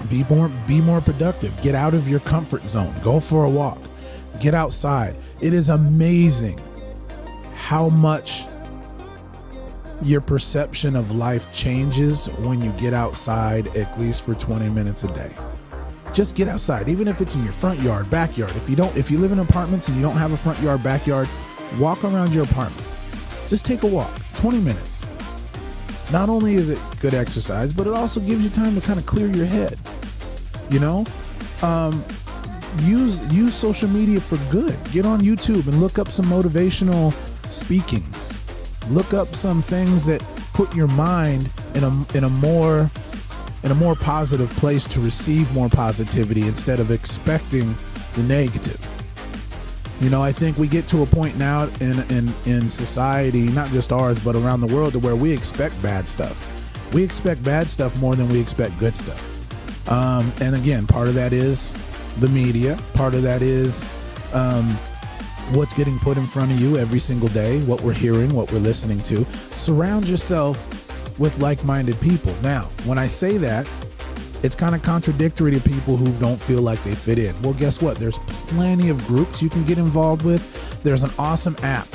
Be more productive. Get out of your comfort zone. Go for a walk. Get outside. It is amazing how much your perception of life changes when you get outside at least for 20 minutes a day. Just get outside, even if it's in your front yard, backyard. If you live in apartments and you don't have a front yard, backyard, walk around your apartments. Just take a walk, 20 minutes. Not only is it good exercise, but it also gives you time to kind of clear your head. You know, use social media for good. Get on YouTube and look up some motivational speakings. Look up some things that put your mind in a more positive place to receive more positivity instead of expecting the negative. You know, I think we get to a point now in society, not just ours, but around the world, to where we expect bad stuff. We expect bad stuff more than we expect good stuff. And again, part of that is the media. Part of that is what's getting put in front of you every single day, what we're hearing, what we're listening to. Surround yourself with like-minded people. Now, when I say that, it's kind of contradictory to people who don't feel like they fit in. Well, guess what? There's plenty of groups you can get involved with. There's an awesome app.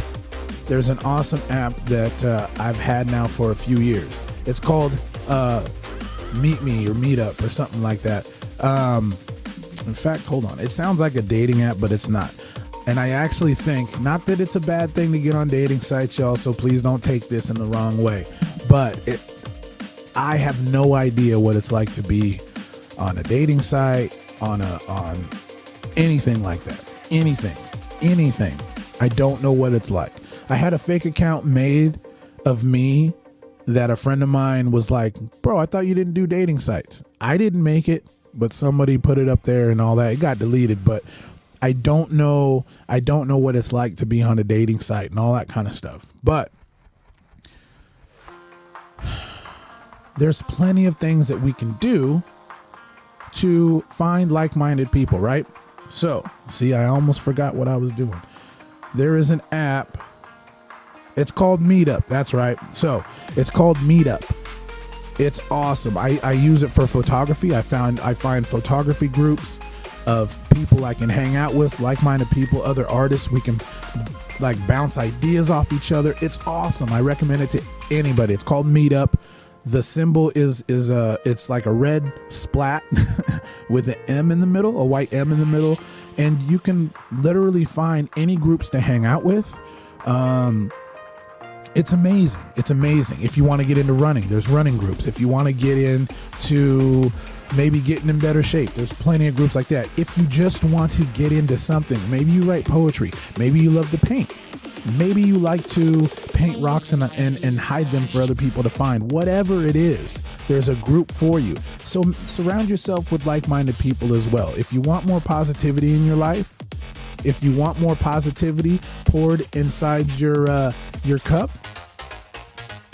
There's an awesome app that I've had now for a few years. It's called Meet Me or Meetup or something like that. In fact, hold on. It sounds like a dating app, but it's not. And I actually think, not that it's a bad thing to get on dating sites, y'all, so please don't take this in the wrong way. But I have no idea what it's like to be on a dating site, on anything like that. Anything. I don't know what it's like. I had a fake account made of me that a friend of mine was like, bro, I thought you didn't do dating sites. I didn't make it, but somebody put it up there and all that. It got deleted, but I don't know what it's like to be on a dating site and all that kind of stuff. But there's plenty of things that we can do to find like-minded people, right? So, see, I almost forgot what I was doing. There is an app. It's called Meetup. That's right. So, it's called Meetup. It's awesome. I use it for photography. I find photography groups of people I can hang out with, like-minded people, other artists. We can like bounce ideas off each other. It's awesome. I recommend it to anybody. It's called Meetup. The symbol is it's like a red splat with an M in the middle, a white M in the middle, and you can literally find any groups to hang out with. It's amazing. It's amazing. If you want to get into running, there's running groups. If you want to get into maybe getting in better shape, there's plenty of groups like that. If you just want to get into something, maybe you write poetry, maybe you love to paint, maybe you like to paint rocks and hide them for other people to find. Whatever it is, there's a group for you. So surround yourself with like-minded people as well. If you want more positivity in your life, if you want more positivity poured inside your cup,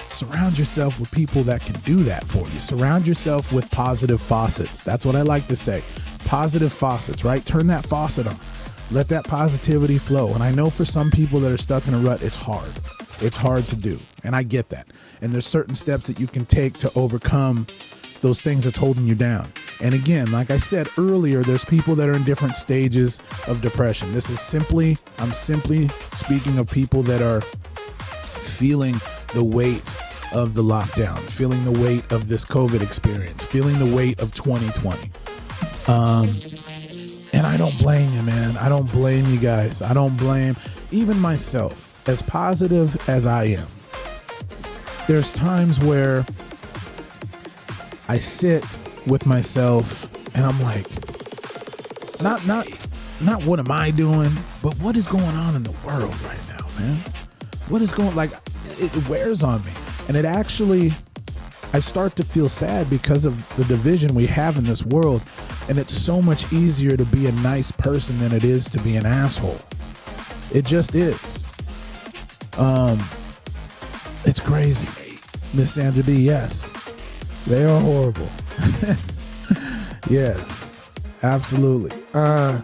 surround yourself with people that can do that for you. Surround yourself with positive faucets. That's what I like to say. positive faucets, right? Turn that faucet on. Let that positivity flow. And I know for some people that are stuck in a rut, it's hard. It's hard to do. And I get that. And there's certain steps that you can take to overcome those things that's holding you down. And again, like I said earlier, there's people that are in different stages of depression. I'm simply speaking of people that are feeling the weight of the lockdown, feeling the weight of this COVID experience, feeling the weight of 2020. And I don't blame you, man. I don't blame you guys. I don't blame even myself, as positive as I am. There's times where I sit with myself and I'm like, not what am I doing, but what is going on in the world right now, man? What is going, like, it wears on me. And it actually, I start to feel sad because of the division we have in this world. And it's so much easier to be a nice person than it is to be an asshole. It just is. It's crazy. Miss Sandra D, yes. They are horrible. Yes, absolutely. I'm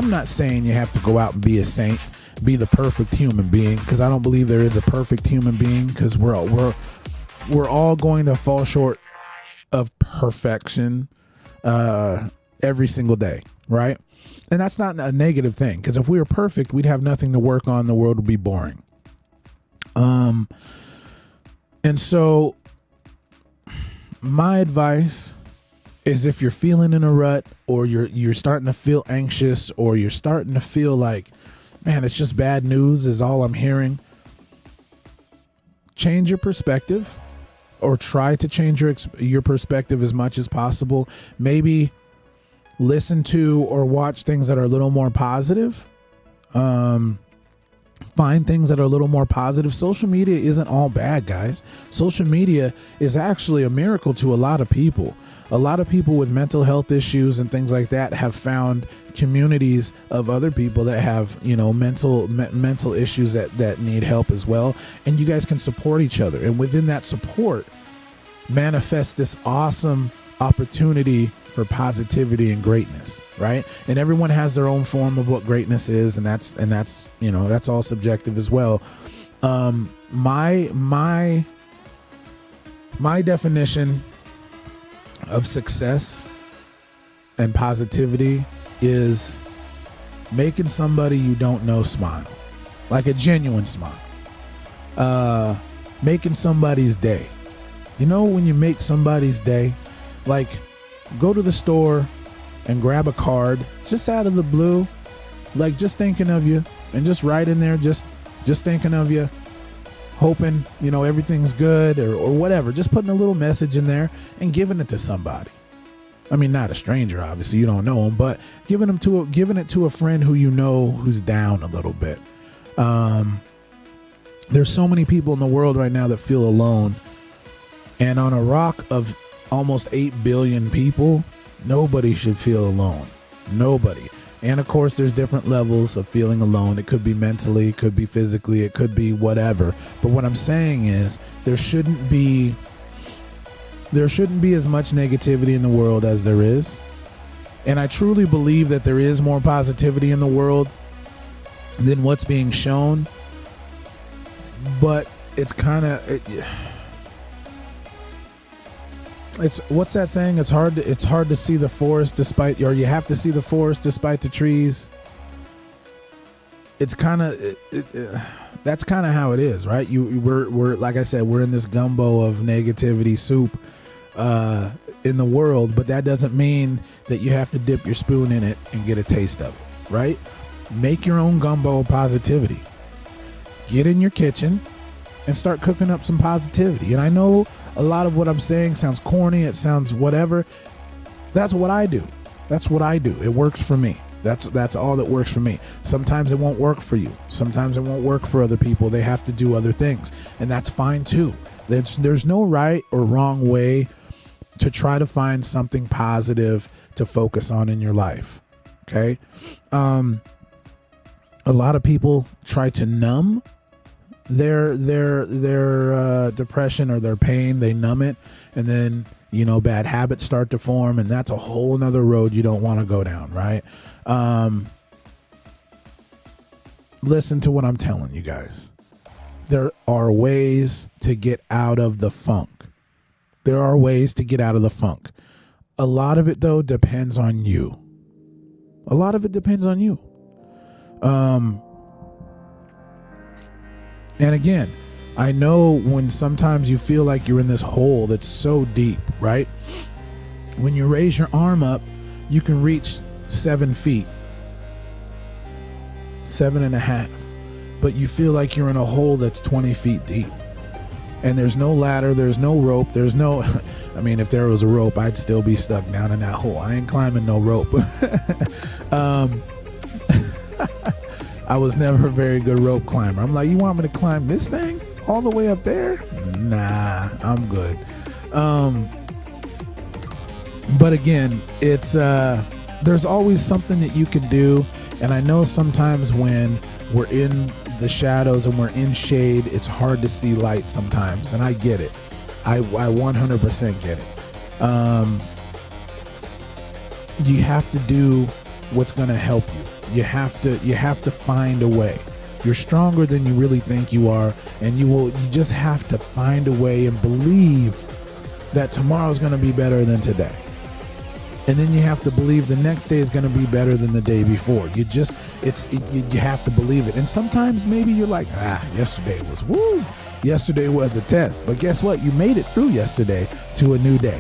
not saying you have to go out and be a saint, be the perfect human being, because I don't believe there is a perfect human being, because we're all going to fall short of perfection every single day, right? And that's not a negative thing, because if we were perfect, we'd have nothing to work on. The world would be boring. And so my advice is, if you're feeling in a rut, or you're starting to feel anxious, or you're starting to feel like, man, it's just bad news is all I'm hearing, change your perspective, or try to change your perspective as much as possible. Maybe listen to or watch things that are a little more positive. Find things that are a little more positive. Social media isn't all bad, guys. Social media is actually a miracle to a lot of people. A lot of people with mental health issues and things like that have found communities of other people that have, mental issues that need help as well. And you guys can support each other. And within that support, manifest this awesome opportunity for positivity and greatness, right? And everyone has their own form of what greatness is, and that's all subjective as well. My definition of success and positivity is making somebody you don't know smile, like a genuine smile. Making somebody's day. When you make somebody's day, like, go to the store and grab a card just out of the blue, like, just thinking of you, and just write in there, just thinking of you, hoping, everything's good or whatever, just putting a little message in there and giving it to somebody. I mean, not a stranger, obviously, you don't know them, but giving it to a friend who who's down a little bit. There's so many people in the world right now that feel alone, and on a rock of almost 8 billion people, nobody should feel alone. Nobody. And of course, there's different levels of feeling alone. It could be mentally, it could be physically, it could be whatever. But what I'm saying is, there shouldn't be as much negativity in the world as there is. And I truly believe that there is more positivity in the world than what's being shown. But it's kind of... It's, what's that saying? It's hard to see the forest you have to see the forest despite the trees. It's kind of, that's kind of how it is, right? We're like I said, we're in this gumbo of negativity soup in the world, but that doesn't mean that you have to dip your spoon in it and get a taste of it, right? Make your own gumbo of positivity. Get in your kitchen and start cooking up some positivity. And I know a lot of what I'm saying sounds corny, it sounds whatever. That's what I do. It works for me. That's all that works for me. Sometimes it won't work for you. Sometimes it won't work for other people. They have to do other things, and that's fine too. There's no right or wrong way to try to find something positive to focus on in your life. Okay? A lot of people try to numb their depression or their pain, they numb it, and then bad habits start to form, and that's a whole nother road you don't want to go down, right? Listen to what I'm telling you guys. There are ways to get out of the funk. There are ways to get out of the funk. A lot of it, though, depends on you. A lot of it depends on you. And again, I know when sometimes you feel like you're in this hole that's so deep, right? When you raise your arm up, you can reach 7 feet, 7.5, but you feel like you're in a hole that's 20 feet deep. And there's no ladder, there's no rope, there's no, I mean, if there was a rope, I'd still be stuck down in that hole. I ain't climbing no rope. I was never a very good rope climber. I'm like, you want me to climb this thing all the way up there? Nah, I'm good. But again, it's there's always something that you can do. And I know sometimes when we're in the shadows and we're in shade, it's hard to see light sometimes. And I get it. I 100% get it. You have to do what's going to help you. You have to find a way. You're stronger than you really think you are, and you just have to find a way and believe that tomorrow's going to be better than today. And then you have to believe the next day is going to be better than the day before. You have to believe it. And sometimes maybe you're like, yesterday was woo. Yesterday was a test. But guess what? You made it through yesterday to a new day.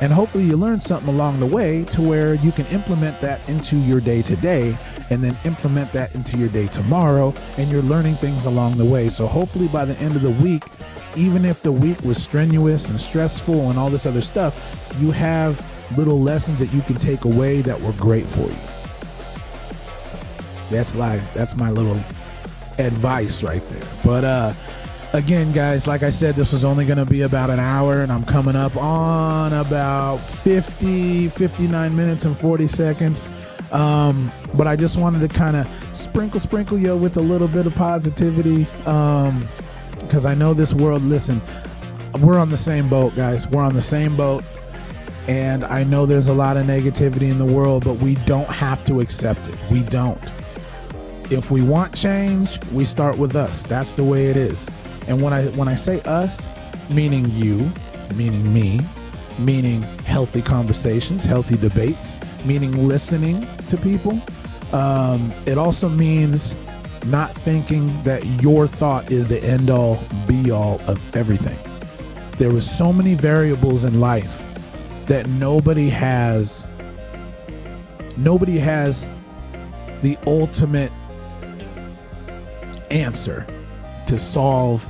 And hopefully you learn something along the way to where you can implement that into your day today, and then implement that into your day tomorrow, and you're learning things along the way. So hopefully by the end of the week, even if the week was strenuous and stressful and all this other stuff, you have little lessons that you can take away that were great for you. That's my little advice right there. But again, guys, like I said, this was only going to be about an hour, and I'm coming up on about 59 minutes and 40 seconds. But I just wanted to kind of sprinkle you with a little bit of positivity, because I know this world, listen, we're on the same boat, guys. We're on the same boat. And I know there's a lot of negativity in the world, but we don't have to accept it. We don't. If we want change, we start with us. That's the way it is. And when I say us, meaning you, meaning me, meaning healthy conversations, healthy debates, meaning listening to people, it also means not thinking that your thought is the end all be all of everything. There are so many variables in life that nobody has the ultimate answer to solve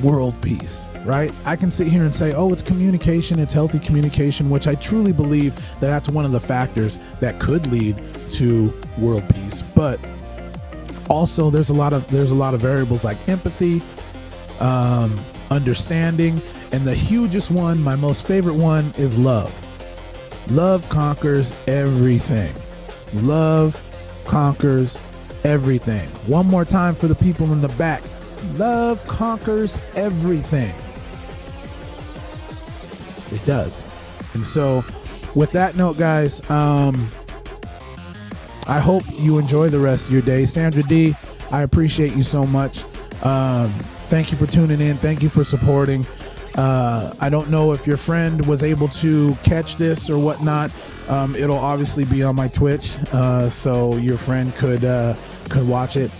world peace, right? I can sit here and say, oh, it's communication, it's healthy communication, which I truly believe that that's one of the factors that could lead to world peace. But also there's a lot of variables like empathy, understanding, and the hugest one, my most favorite one, is love. Love conquers everything. Love conquers everything. One more time for the people in the back. Love conquers everything. It does. And so with that note, guys, I hope you enjoy the rest of your day. Sandra D, I appreciate you so much. Thank you for tuning in. Thank you for supporting. I don't know if your friend was able to catch this or whatnot. It'll obviously be on my Twitch, so your friend could watch it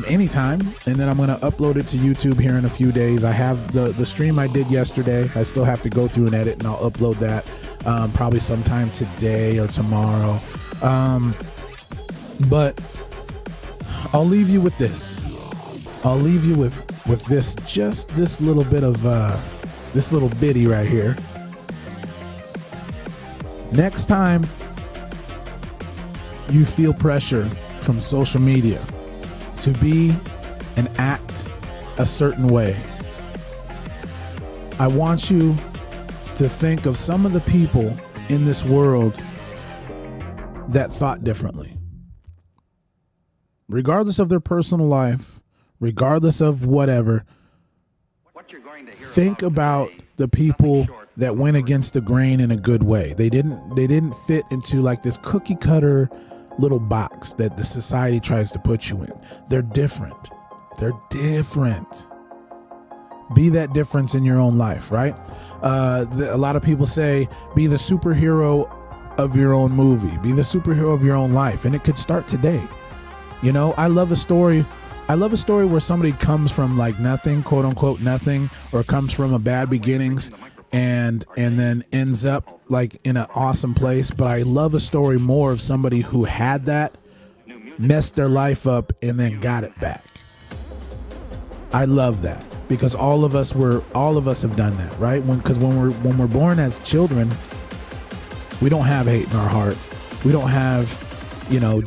anytime, and then I'm going to upload it to YouTube here in a few days. I have the stream I did yesterday. I still have to go through and edit, and I'll upload that probably sometime today or tomorrow. But I'll leave you with this. I'll leave you with this, just this little bit of this little bitty right here. Next time you feel pressure from social media to be and act a certain way, I want you to think of some of the people in this world that thought differently. Regardless of their personal life, regardless of whatever, think about the people that went against the grain in a good way. They didn't fit into like this cookie cutter little box that the society tries to put you in. They're different. They're different. Be that difference in your own life, right? A lot of people say, be the superhero of your own movie. Be the superhero of your own life. And it could start today. You know, I love a story where somebody comes from like nothing, quote unquote nothing, or comes from a bad beginnings and then ends up like in an awesome place. But I love a story more of somebody who had that, messed their life up, and then got it back. I love that because all of us have done that, right? Because when we're born as children, we don't have hate in our heart. We don't have,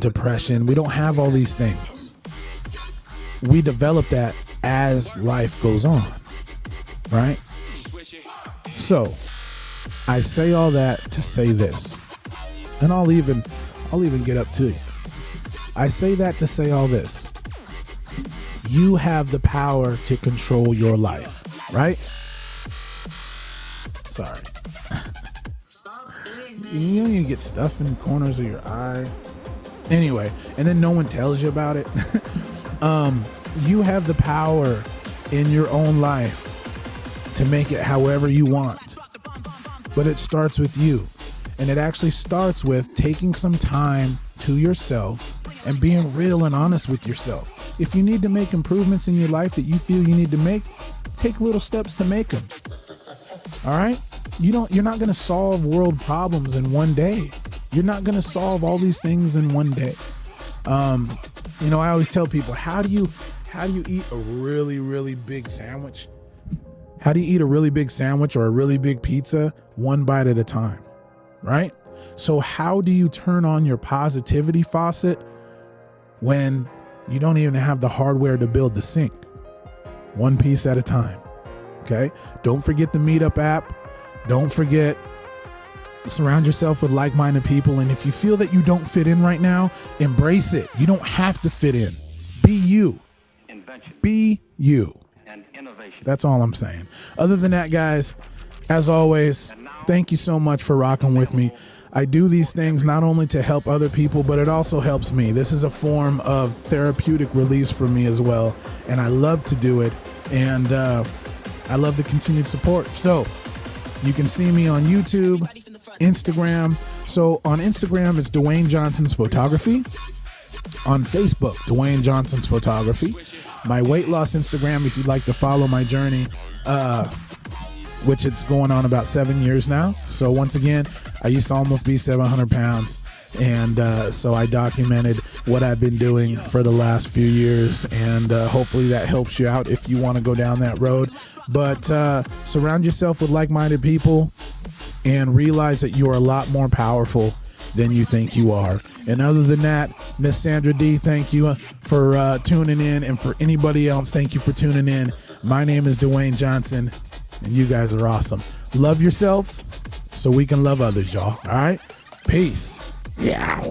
depression. We don't have all these things. We develop that as life goes on, right? So I say all that to say this, and I'll even get up to you. I say that to say all this. You have the power to control your life, right? Sorry. You know, you get stuff in the corners of your eye. Anyway, and then no one tells you about it. You have the power in your own life to make it however you want. But it starts with you. And it actually starts with taking some time to yourself and being real and honest with yourself. If you need to make improvements in your life that you feel you need to make, take little steps to make them. All right? You're not going to solve world problems in one day. You're not going to solve all these things in one day. I always tell people, how do you eat a really, really big sandwich? How do you eat a really big sandwich or a really big pizza? One bite at a time, right? So how do you turn on your positivity faucet when you don't even have the hardware to build the sink? One piece at a time. Okay. Don't forget the Meetup app. Don't forget, surround yourself with like-minded people. And if you feel that you don't fit in right now, embrace it. You don't have to fit in. Be you. Be you. That's all I'm saying. Other than that, guys, as always, thank you so much for rocking with me. I do these things not only to help other people, but it also helps me. This is a form of therapeutic release for me as well. And I love to do it. And I love the continued support. So you can see me on YouTube, Instagram. So on Instagram, it's Dwayne Johnson's Photography. On Facebook, Dwayne Johnson's Photography. My weight loss Instagram, if you'd like to follow my journey, which it's going on about 7 years now. So once again, I used to almost be 700 pounds. And so I documented what I've been doing for the last few years. And hopefully that helps you out if you want to go down that road. But surround yourself with like-minded people and realize that you are a lot more powerful than you think you are. And other than that, Miss Sandra D, thank you for tuning in. And for anybody else, thank you for tuning in. My name is Dwayne Johnson, and you guys are awesome. Love yourself so we can love others, y'all. All right? Peace. Yeah.